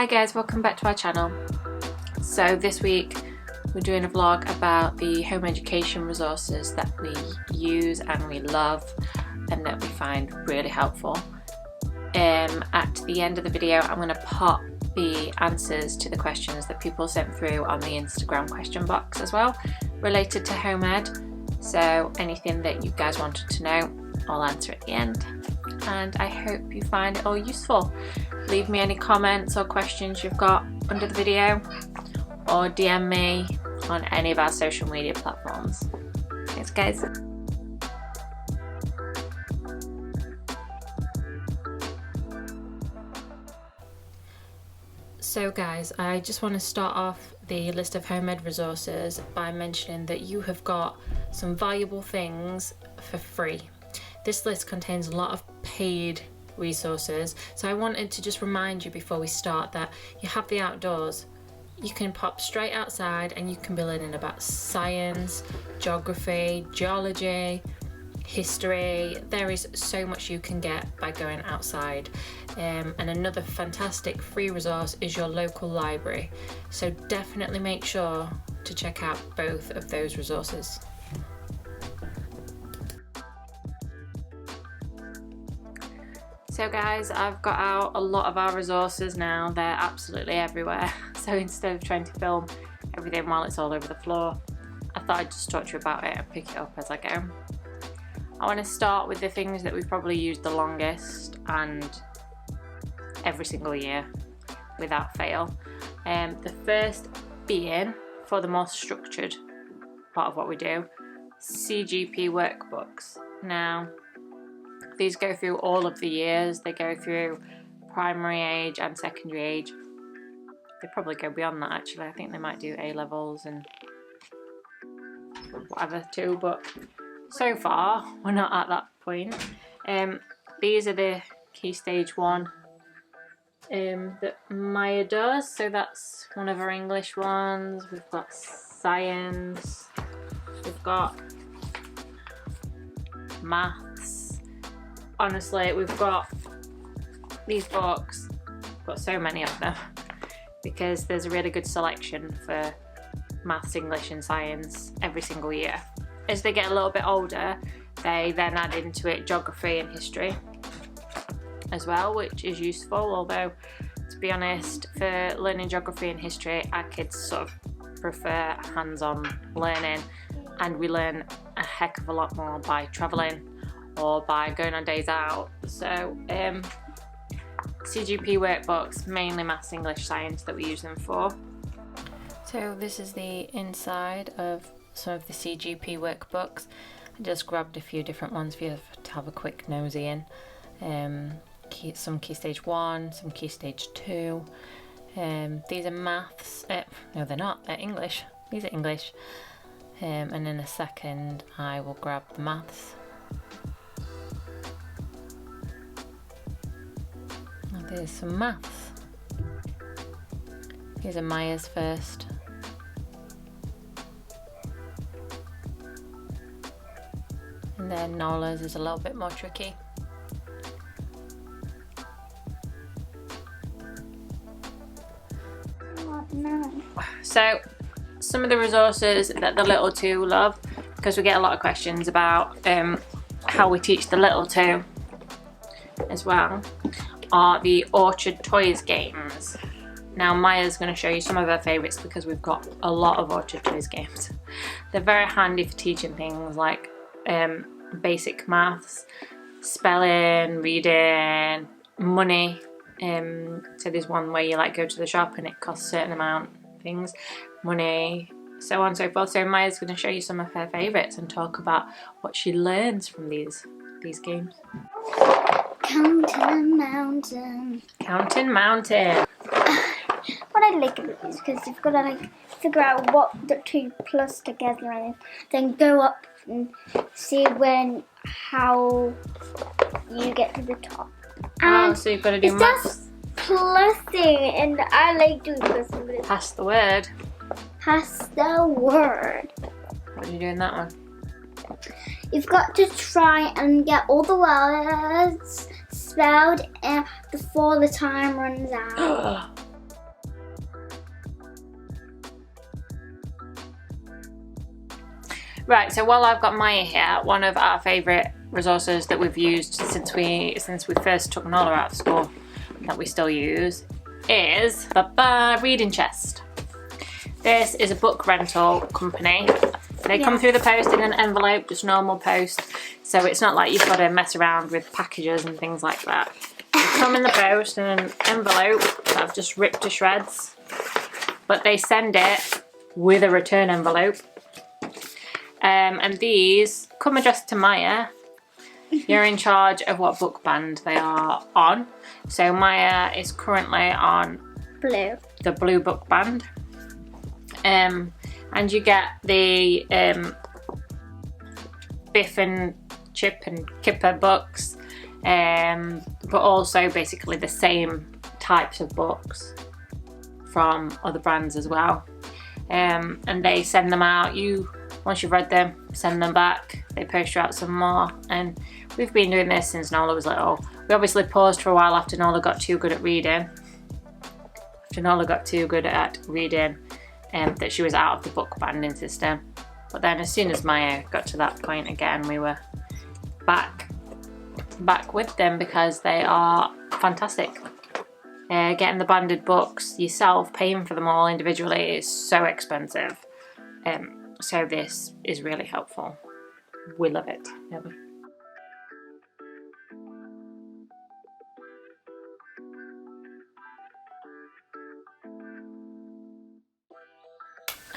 Hi guys, welcome back to our channel. So this week we're doing a vlog about the home education resources that we use and we love and that we find really helpful. At the end of the video I'm going to pop the answers to the questions that people sent through on the Instagram question box as well related to home ed. So anything that you guys wanted to know I'll answer at the end, and I hope you find it all useful. Leave me any comments or questions you've got under the video, or DM me on any of our social media platforms. Thanks guys. So guys, I just want to start off the list of home ed resources by mentioning that you have got some valuable things for free. This list contains a lot of paid resources, so I wanted to just remind you before we start that you have the outdoors. You can pop straight outside and you can be learning about science, geography, geology, history. There is so much you can get by going outside. And another fantastic free resource is your local library, so definitely make sure to check out both of those resources. So guys, I've got out a lot of our resources now. They're absolutely everywhere. So instead of trying to film everything while it's all over the floor, I thought I'd just talk to you about it and pick it up as I go. I want to start with the things that we've probably used the longest and every single year without fail. The first being, for the more structured part of what we do, CGP workbooks. Now, these go through all of the years. They go through primary age and secondary age. They probably go beyond that actually. I think they might do A levels and whatever too, but so far we're not at that point. These are the Key Stage 1 that Maya does. So that's one of our English ones. We've got science. We've got maths. Honestly, we've got these books, we've got so many of them because there's a really good selection for maths, English and science every single year. As they get a little bit older, they then add into it geography and history as well, which is useful, although to be honest, for learning geography and history, our kids sort of prefer hands-on learning, and we learn a heck of a lot more by travelling or by going on days out. So CGP workbooks, mainly maths, English, science that we use them for. So this is the inside of some of the CGP workbooks. I just grabbed a few different ones for you to have a quick nosy in. Some Key Stage 1, some Key Stage 2. These are maths, no they're not, they're English. These are English. And in a second I will grab the maths. There's some maths. These are Maya's first. And then Nola's is a little bit more tricky. So some of the resources that the little two love, because we get a lot of questions about how we teach the little two as well, are the Orchard Toys games. Now Maya's going to show you some of her favourites because we've got a lot of Orchard Toys games. They're very handy for teaching things like basic maths, spelling, reading, money. So there's one where you like go to the shop and it costs a certain amount of things, money, so on and so forth. So Maya's going to show you some of her favourites and talk about what she learns from these games. Counting Mountain. Counting Mountain. What I like about this is because you've got to like figure out what the two plus together and then go up and see how you get to the top. Oh, so you've got to do maths. Plussing, and I like doing plussing. But Pass the word. Pass the word. What do you do in that one? You've got to try and get all the words spelled before the time runs out. Right, so while I've got Maya here, one of our favourite resources that we've used since we first took Nola out of school, that we still use, is Reading Chest. This is a book rental company. They come through the post in an envelope, just normal post, so it's not like you've got to mess around with packages and things like that. They come in the post in an envelope that I've just ripped to shreds, but they send it with a return envelope. And these come addressed to Maya. You're in charge of what book band they are on. So Maya is currently on the blue book band. And you get the Biff and Chip and Kipper books, but also basically the same types of books from other brands as well. And they send them out. Once you've read them, send them back. They post you out some more. And we've been doing this since Nola was little. We obviously paused for a while after Nola got too good at reading. That she was out of the book banding system. But then as soon as Maya got to that point again, we were back with them because they are fantastic. Getting the banded books yourself, paying for them all individually, is so expensive. So this is really helpful. We love it.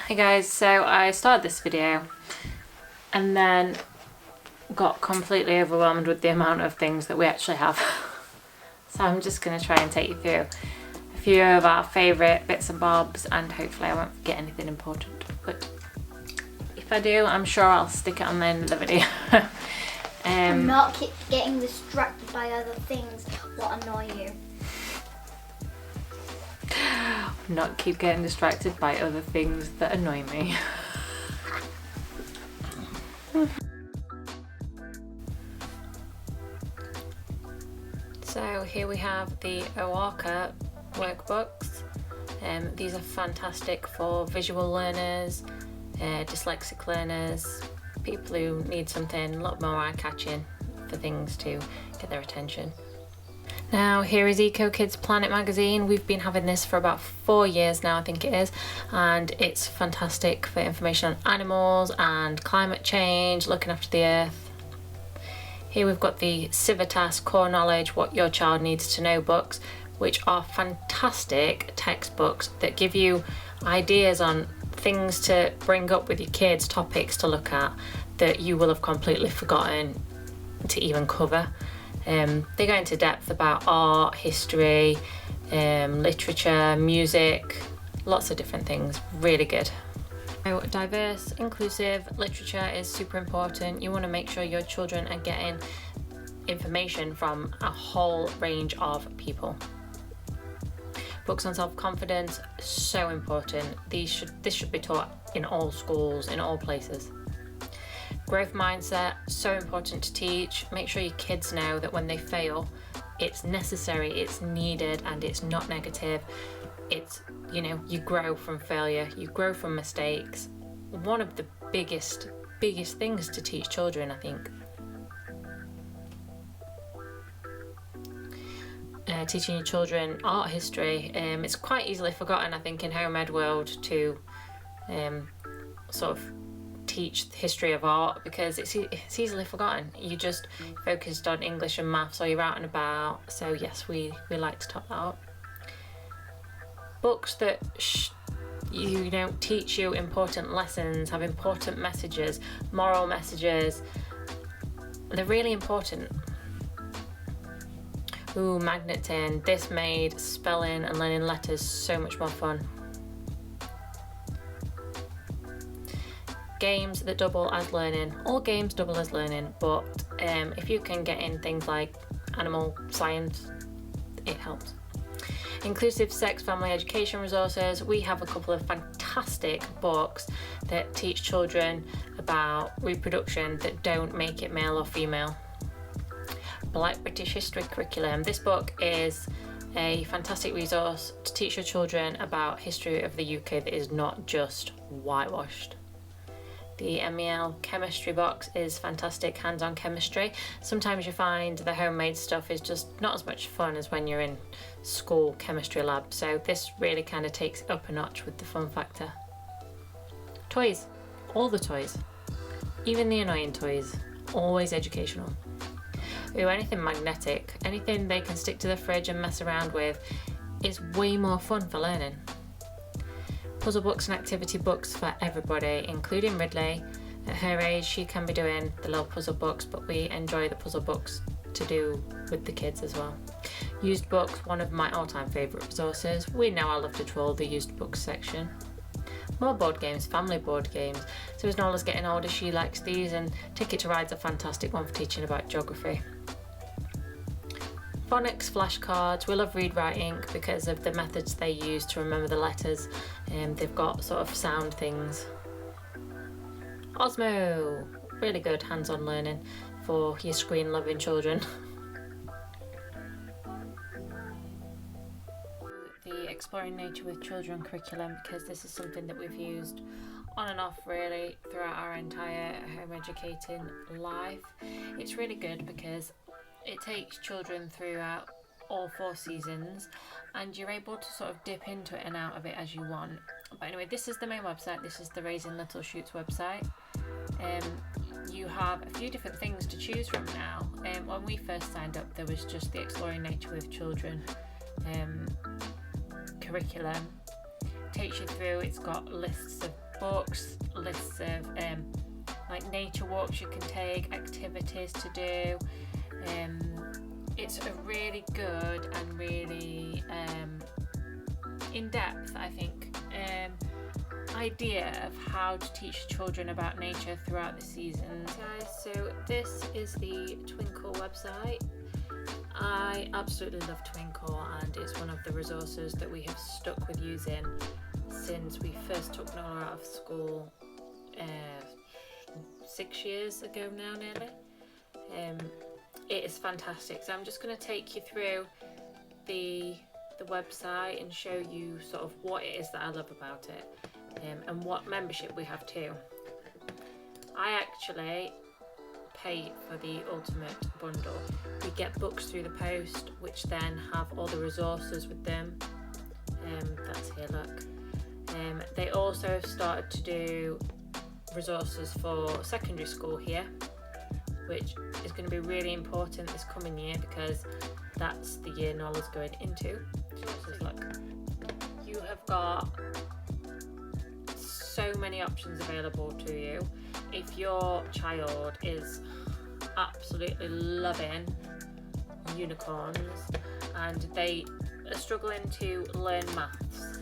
Hey guys, so I started this video and then got completely overwhelmed with the amount of things that we actually have. So I'm just going to try and take you through a few of our favourite bits and bobs, and hopefully I won't forget anything important. But if I do, I'm sure I'll stick it on the end of the video. And not keep getting distracted by other things that annoy you. Not keep getting distracted by other things that annoy me. So here we have the Owaka workbooks. These are fantastic for visual learners, dyslexic learners, people who need something a lot more eye-catching for things to get their attention. Now here is Eco Kids Planet magazine. We've been having this for about 4 years now, I think it is, and it's fantastic for information on animals and climate change, looking after the earth. Here we've got the Civitas Core Knowledge What Your Child Needs to Know books, which are fantastic textbooks that give you ideas on things to bring up with your kids, topics to look at that you will have completely forgotten to even cover. They go into depth about art, history, literature, music, lots of different things. Really good. So diverse, inclusive literature is super important. You want to make sure your children are getting information from a whole range of people. Books on self-confidence, so important. This should be taught in all schools, in all places. Growth mindset, so important to teach. Make sure your kids know that when they fail, it's necessary, it's needed, and it's not negative. It's, you grow from failure, you grow from mistakes. One of the biggest things to teach children, I think. Teaching your children art history, it's quite easily forgotten, I think, in home ed world to sort of teach the history of art, because it's easily forgotten. You just focused on English and maths, or you're out and about. So yes, we like to top that up. Books that teach you important lessons, have important messages, moral messages. They're really important. Ooh, Magnet Tin. This made spelling and learning letters so much more fun. Games that double as learning. All games double as learning, but if you can get in things like animal science, it helps. Inclusive sex family education resources. We have a couple of fantastic books that teach children about reproduction that don't make it male or female. Black British History Curriculum. This book is a fantastic resource to teach your children about history of the UK that is not just whitewashed. The MEL chemistry box is fantastic hands-on chemistry. Sometimes you find the homemade stuff is just not as much fun as when you're in school chemistry lab, so this really kind of takes it up a notch with the fun factor. Toys, all the toys, even the annoying toys, always educational. Ooh, anything magnetic, anything they can stick to the fridge and mess around with is way more fun for learning. Puzzle books and activity books for everybody, including Ridley. At her age, she can be doing the little puzzle books, but we enjoy the puzzle books to do with the kids as well. Used books, one of my all-time favourite resources. We know I love to troll the used books section. More board games, family board games. So as Nola's getting older, she likes these, and Ticket to Ride's a fantastic one for teaching about geography. Phonics flashcards. We love Read Write Ink because of the methods they use to remember the letters. They've got sort of sound things. Osmo, really good hands-on learning for your screen loving children. The Exploring Nature with Children curriculum, because this is something that we've used on and off really throughout our entire home educating life. It's really good because it takes children throughout all 4 seasons and you're able to sort of dip into it and out of it as you want. But anyway, this is the main website. This is the Raising Little Shoots website. You have a few different things to choose from now. When we first signed up, there was just the Exploring Nature with Children curriculum. Takes you through, it's got lists of books, lists of like nature walks you can take, activities to do. It's a really good and really in-depth, I think, idea of how to teach children about nature throughout the seasons. Guys, so this is the Twinkle website. I absolutely love Twinkle, and it's one of the resources that we have stuck with using since we first took Nola out of school 6 years ago now, nearly. It is fantastic. So I'm just going to take you through the website and show you sort of what it is that I love about it, and what membership we have too. I actually pay for the ultimate bundle. We get books through the post, which then have all the resources with them. That's here, look. They also have started to do resources for secondary school here, which is going to be really important this coming year because that's the year Nola's going into. So look, you have got so many options available to you. If your child is absolutely loving unicorns and they are struggling to learn maths,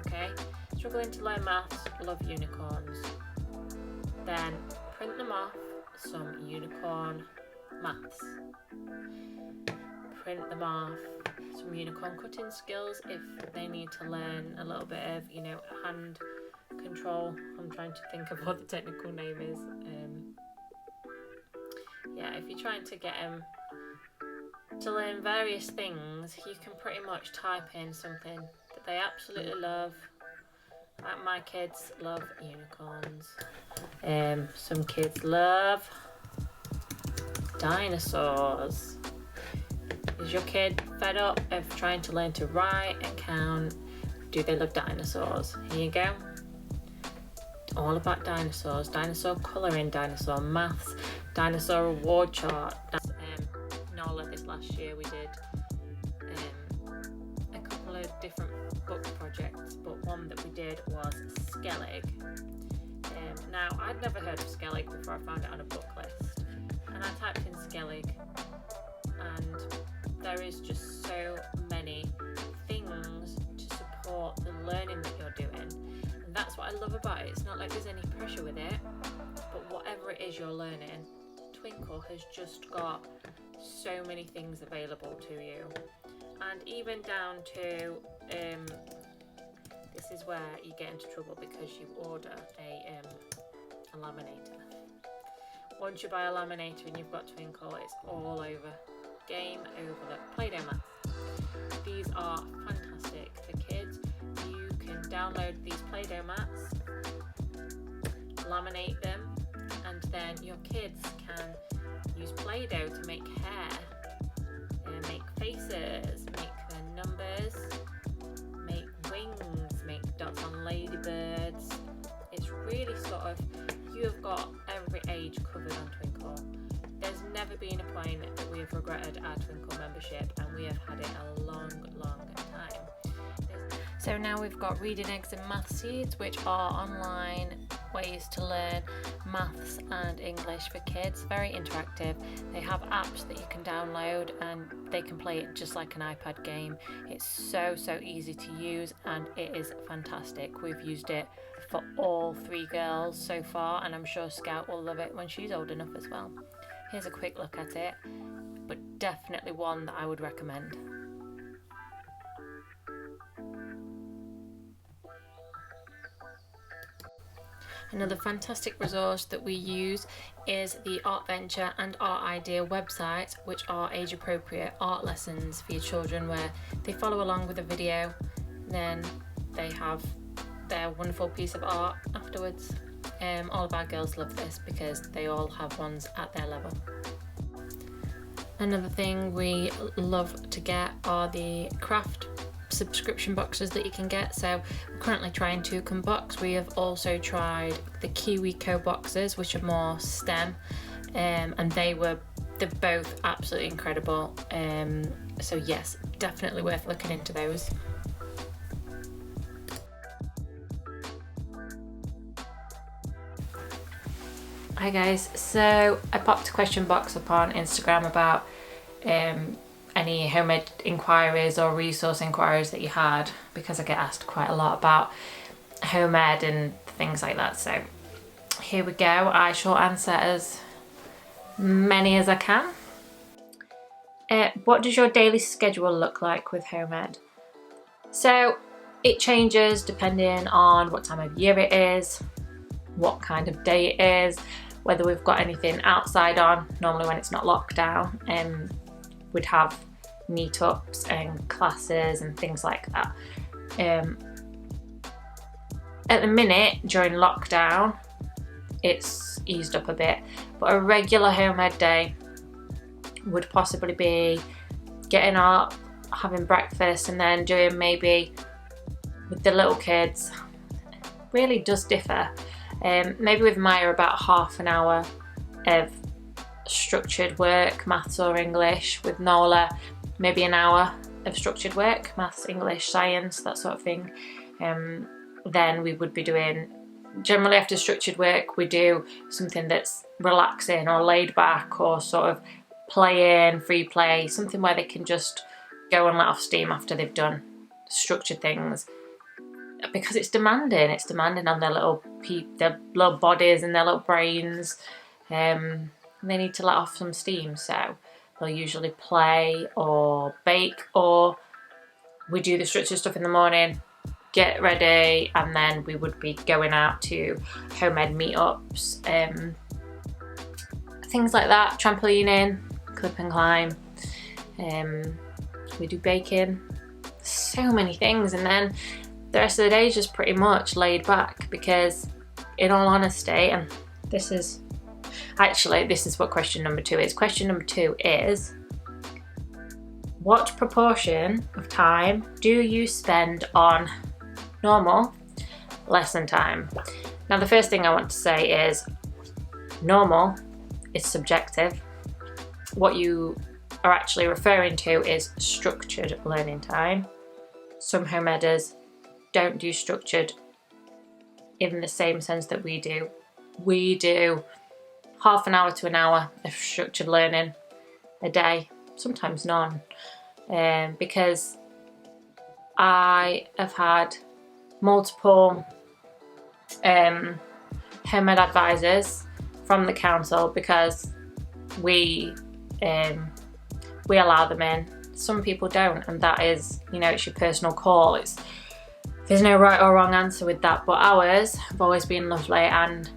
okay, struggling to learn maths, love unicorns, then print them off some unicorn maths. Print them off some unicorn cutting skills if they need to learn a little bit of, hand control. I'm trying to think of what the technical name is. If you're trying to get them to learn various things, you can pretty much type in something that they absolutely love. Like my kids love unicorns. Some kids love dinosaurs. Is your kid fed up of trying to learn to write and count? Do they love dinosaurs? Here you go. All about dinosaurs, dinosaur colouring, dinosaur maths, dinosaur reward chart. Nola, this last year we did a couple of different book projects, but one that we did was Skellig. Now, I'd never heard of Skellig before I found it on a book list, and I typed in Skellig, and there is just so many things to support the learning that you're doing, and that's what I love about it. It's not like there's any pressure with it, but whatever it is you're learning, Twinkle has just got so many things available to you, and even down to this is where you get into trouble because you order a laminator. Once you buy a laminator and you've got Twinkle, it's all over. Game over. Look, Play-Doh mats. These are fantastic for kids. You can download these Play-Doh mats laminate them, and then your kids can use Play-Doh to make hair, make faces, make their numbers, make wings, make dots on ladybirds. It's really sort of, you have got every age covered on Twinkle. There's never been a point that we have regretted our Twinkle membership, and we have had it a long, long time. So now we've got Reading Eggs and Math Seeds, which are online ways to learn maths and English for kids. Very interactive. They have apps that you can download and they can play it just like an iPad game. It's so easy to use, and it is fantastic. We've used it for all 3 girls so far, and I'm sure Scout will love it when she's old enough as well. Here's a quick look at it, but definitely one that I would recommend. Another fantastic resource that we use is the Artventure and Art Idea websites, which are age-appropriate art lessons for your children, where they follow along with a video, then they have their wonderful piece of art afterwards. All of our girls love this because they all have ones at their level. Another thing we love to get are the craft subscription boxes that you can get. So we're currently trying Toucan box. We have also tried the KiwiCo boxes, which are more STEM, and they're both absolutely incredible. So yes, definitely worth looking into those. Hi guys, so I popped a question box up on Instagram about any homemade inquiries or resource inquiries that you had, because I get asked quite a lot about home ed and things like that. So here we go. I shall answer as many as I can. What does your daily schedule look like with home ed? So it changes depending on what time of year it is, what kind of day it is, whether we've got anything outside on. Normally when it's not lockdown, we'd have meetups and classes and things like that. At the minute, during lockdown, it's eased up a bit, but a regular home ed day would possibly be getting up, having breakfast, and then doing maybe with the little kids. Really does differ. Maybe with Maya about half an hour of structured work, maths or English. With Nola, maybe an hour of structured work, maths, English, science, that sort of thing. Then we would be doing, generally after structured work, we do something that's relaxing or laid back, or sort of playing, free play, something where they can just go and let off steam after they've done structured things. Because it's demanding on their little bodies and their little brains. They need to let off some steam, so they'll usually play or bake, or we do the structured stuff in the morning, get ready, and then we would be going out to home ed meetups, things like that, trampolining, clip and climb. We do baking, so many things, and then the rest of the day is just pretty much laid back, because in all honesty, and this is what question number 2 is. Question number 2 is, what proportion of time do you spend on normal lesson time? Now, the first thing I want to say is normal is subjective. What you are actually referring to is structured learning time. Some home eders don't do structured in the same sense that we do. We do half an hour to an hour of structured learning a day, sometimes none, because I have had multiple home ed advisors from the council, because we allow them in. Some people don't, and that is, it's your personal call. There's no right or wrong answer with that, but ours have always been lovely, and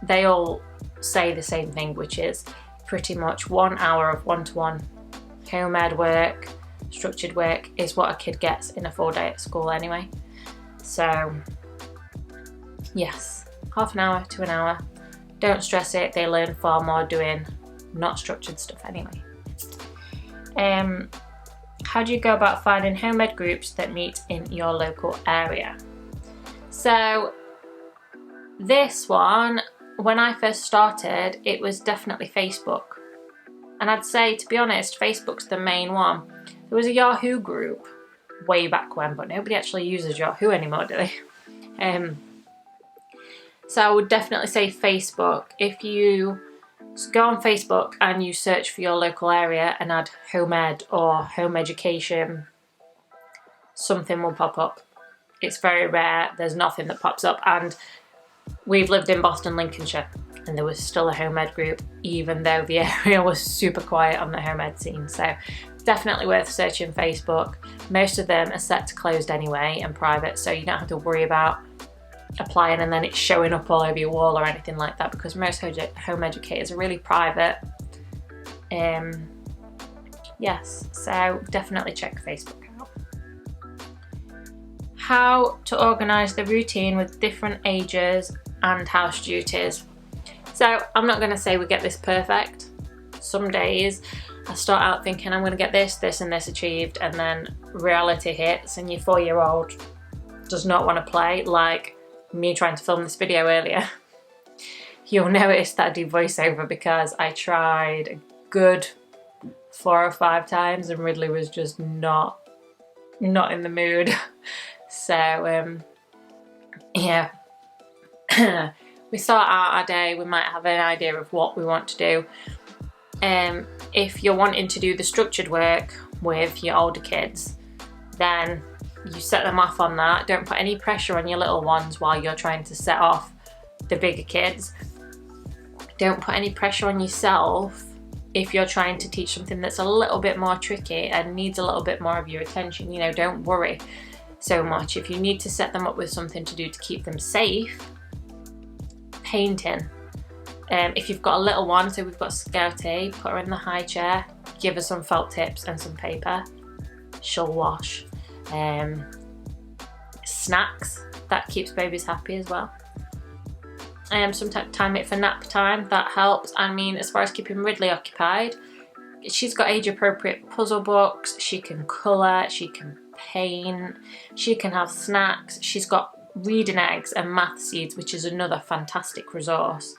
they all say the same thing, which is pretty much 1 hour of one-to-one home ed work, structured work, is what a kid gets in a full day at school anyway. So yes, half an hour to an hour. Don't stress it, they learn far more doing not structured stuff anyway. How do you go about finding home-ed groups that meet in your local area? So this one, when I first started, it was definitely Facebook. And I'd say, to be honest, Facebook's the main one. There was a Yahoo group way back when, but nobody actually uses Yahoo anymore, do they? So I would definitely say Facebook. If you go on Facebook and you search for your local area and add home ed or home education, something will pop up. It's very rare, there's nothing that pops up, and we've lived in Boston, Lincolnshire, and there was still a home ed group even though the area was super quiet on the home ed scene. So definitely worth searching Facebook. Most of them are set to closed anyway and private, so you don't have to worry about applying and then it's showing up all over your wall or anything like that, because most home educators are really private. Yes, so definitely check Facebook out. How to organise the routine with different ages and house duties. So I'm not going to say we get this perfect. Some days I start out thinking I'm going to get this, this and this achieved, and then reality hits and your 4-year-old does not want to play, like me trying to film this video earlier. You'll notice that I do voiceover because I tried a good 4 or 5 times and Ridley was just not in the mood. So yeah. We start out our day, we might have an idea of what we want to do. If you're wanting to do the structured work with your older kids, then you set them off on that. Don't put any pressure on your little ones while you're trying to set off the bigger kids. Don't put any pressure on yourself if you're trying to teach something that's a little bit more tricky and needs a little bit more of your attention. You know, don't worry so much. If you need to set them up with something to do to keep them safe, painting. If you've got a little one, so we've got Scouty, put her in the high chair, give her some felt tips and some paper. She'll wash. Snacks, that keeps babies happy as well. Sometimes time it for nap time, that helps. I mean, as far as keeping Ridley occupied, she's got age appropriate puzzle books, she can colour, she can paint, she can have snacks, she's got reading eggs and math seeds, which is another fantastic resource.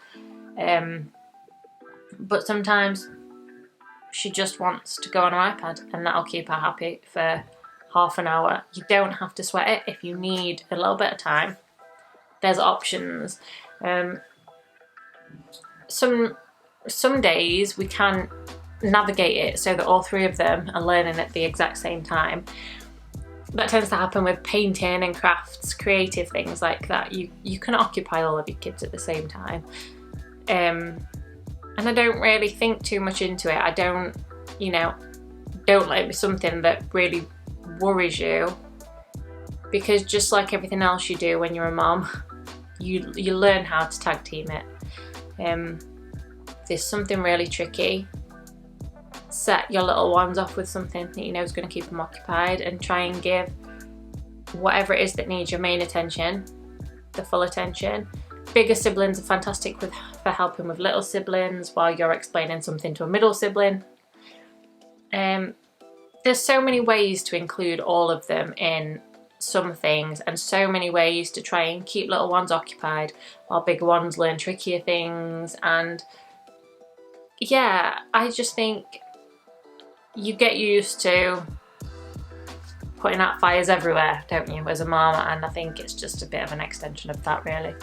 But sometimes she just wants to go on her iPad and that'll keep her happy for half an hour. You don't have to sweat it. If you need a little bit of time, there's options. Some days we can navigate it so that all 3 of them are learning at the exact same time. That tends to happen with painting and crafts, creative things like that. You can occupy all of your kids at the same time. And I don't really think too much into it. I don't let it be something that really worries you, because just like everything else you do when you're a mom, you learn how to tag team it. If there's something really tricky, set your little ones off with something that you know is going to keep them occupied and try and give whatever it is that needs your main attention the full attention. Bigger siblings are fantastic for helping with little siblings while you're explaining something to a middle sibling. There's so many ways to include all of them in some things, and so many ways to try and keep little ones occupied while bigger ones learn trickier things. And yeah, I just think you get used to putting out fires everywhere, don't you, as a mum? And I think it's just a bit of an extension of that, really.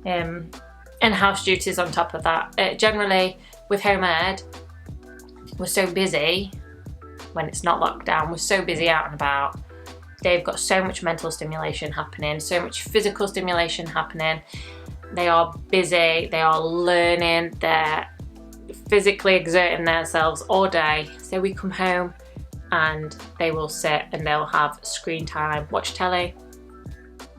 And house duties on top of that. Generally, with home ed, we're so busy when it's not locked down. We're so busy out and about. They've got so much mental stimulation happening, so much physical stimulation happening. They are busy, they are learning, they're physically exerting themselves all day. So we come home and they will sit and they'll have screen time, watch telly,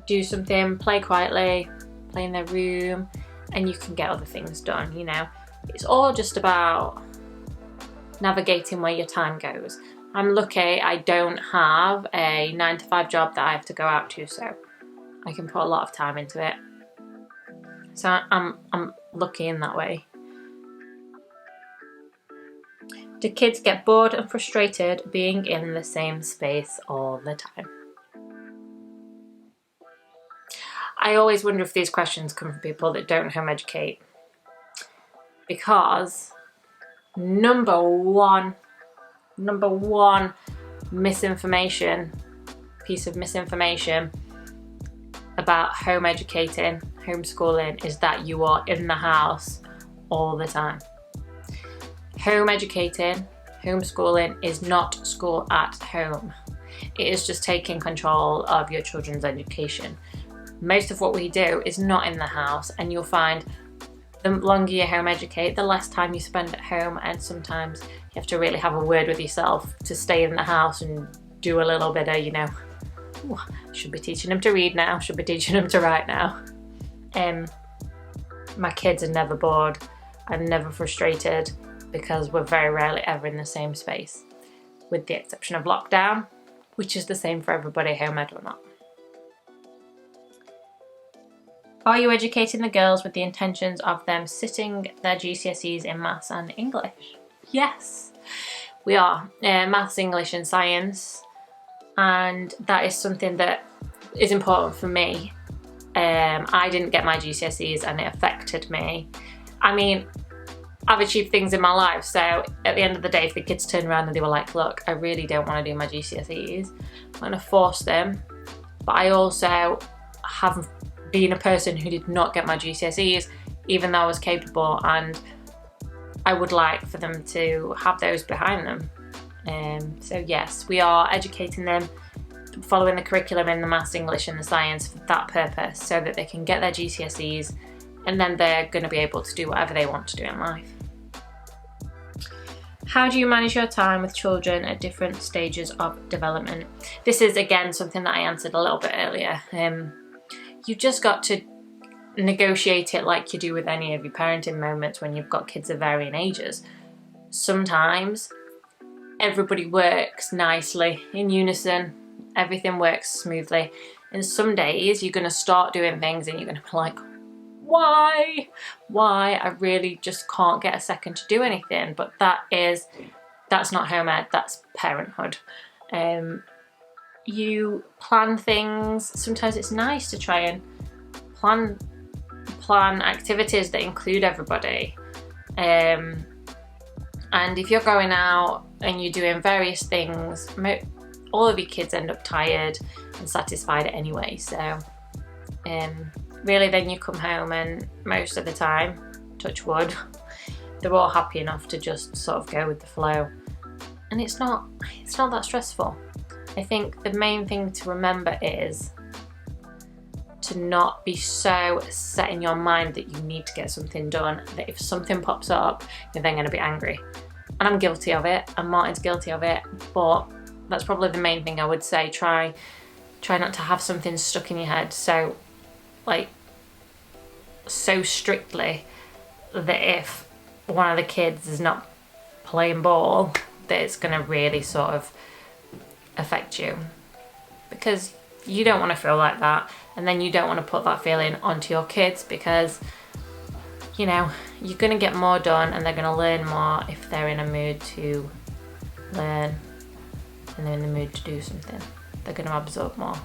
do something, play quietly, play in their room, and you can get other things done, you know. It's all just about navigating where your time goes. I'm lucky I don't have a 9 to 5 job that I have to go out to, so I can put a lot of time into it. So I'm lucky in that way. Do kids get bored and frustrated being in the same space all the time? I always wonder if these questions come from people that don't home educate. Because number one piece of misinformation about home educating, homeschooling, is that you are in the house all the time. Home educating, homeschooling is not school at home. It is just taking control of your children's education. Most of what we do is not in the house, and you'll find the longer you home educate, the less time you spend at home, and sometimes you have to really have a word with yourself to stay in the house and do a little bit of, you know, should be teaching them to read now, should be teaching them to write now. My kids are never bored and never frustrated because we're very rarely ever in the same space, with the exception of lockdown, which is the same for everybody, home ed or not. Are you educating the girls with the intentions of them sitting their GCSEs in maths and English? Yes, we are. Maths, English and science. And that is something that is important for me. I didn't get my GCSEs and it affected me. I mean, I've achieved things in my life, so at the end of the day, if the kids turned around and they were like, look, I really don't want to do my GCSEs, I'm going to force them. But I also have been a person who did not get my GCSEs, even though I was capable, and I would like for them to have those behind them. So yes, we are educating them, following the curriculum in the maths, English and the science for that purpose, so that they can get their GCSEs and then they're going to be able to do whatever they want to do in life. How do you manage your time with children at different stages of development? This is again something that I answered a little bit earlier. You've just got to negotiate it like you do with any of your parenting moments when you've got kids of varying ages. Sometimes everybody works nicely in unison, everything works smoothly, and some days you're going to start doing things and you're going to be like, why? I really just can't get a second to do anything. But that's not home ed, that's parenthood. You plan things. Sometimes it's nice to try and plan activities that include everybody. And if you're going out and you're doing various things, all of your kids end up tired and satisfied anyway. So really then you come home and most of the time, touch wood, they're all happy enough to just sort of go with the flow. And it's not that stressful. I think the main thing to remember is to not be so set in your mind that you need to get something done, that if something pops up, you're then going to be angry. And I'm guilty of it, and Martin's guilty of it, but that's probably the main thing I would say. Try not to have something stuck in your head so strictly that if one of the kids is not playing ball, that it's going to really sort of affect you, because you don't want to feel like that, and then you don't want to put that feeling onto your kids, because you know you're going to get more done and they're going to learn more if they're in a mood to learn and they're in the mood to do something. They're going to absorb more.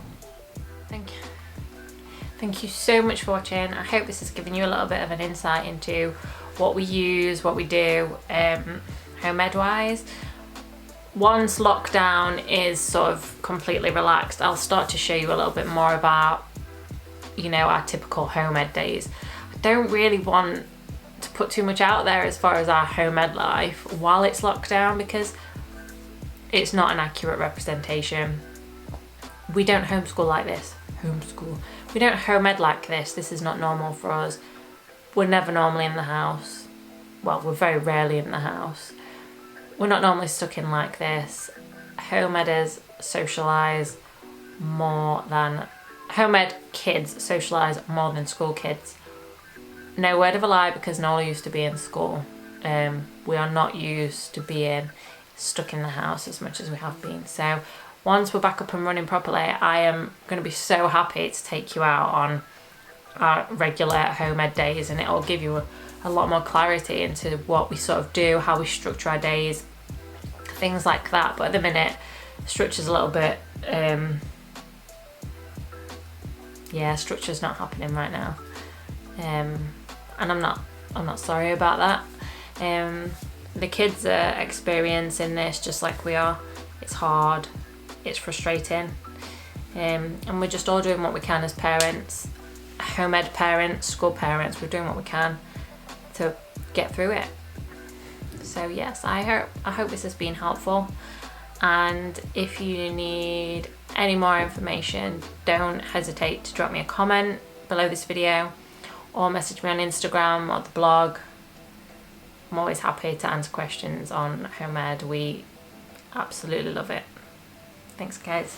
Thank you so much for watching. I hope this has given you a little bit of an insight into what we use, what we do home ed wise. Once lockdown is sort of completely relaxed, I'll start to show you a little bit more about, you know, our typical home ed days. I don't really want to put too much out there as far as our home ed life while it's locked down, because it's not an accurate representation. We don't homeschool like this. We don't home ed like this. This is not normal for us. We're never normally in the house. Well, we're very rarely in the house. We're not normally stuck in like this. Home ed kids socialise more than school kids. No word of a lie, because Nola used to be in school. We are not used to being stuck in the house as much as we have been. So once we're back up and running properly, I am going to be so happy to take you out on our regular home ed days, and it'll give you a lot more clarity into what we sort of do, how we structure our days, things like that. But at the minute, structure's a little bit, structure's not happening right now, and I'm not sorry about that. The kids are experiencing this just like we are. It's hard, it's frustrating, and we're just all doing what we can as parents, home ed parents, school parents. We're doing what we can to get through it. So yes, I hope this has been helpful, and if you need any more information, don't hesitate to drop me a comment below this video or message me on Instagram or the blog. I'm always happy to answer questions on home ed. We absolutely love it. Thanks guys.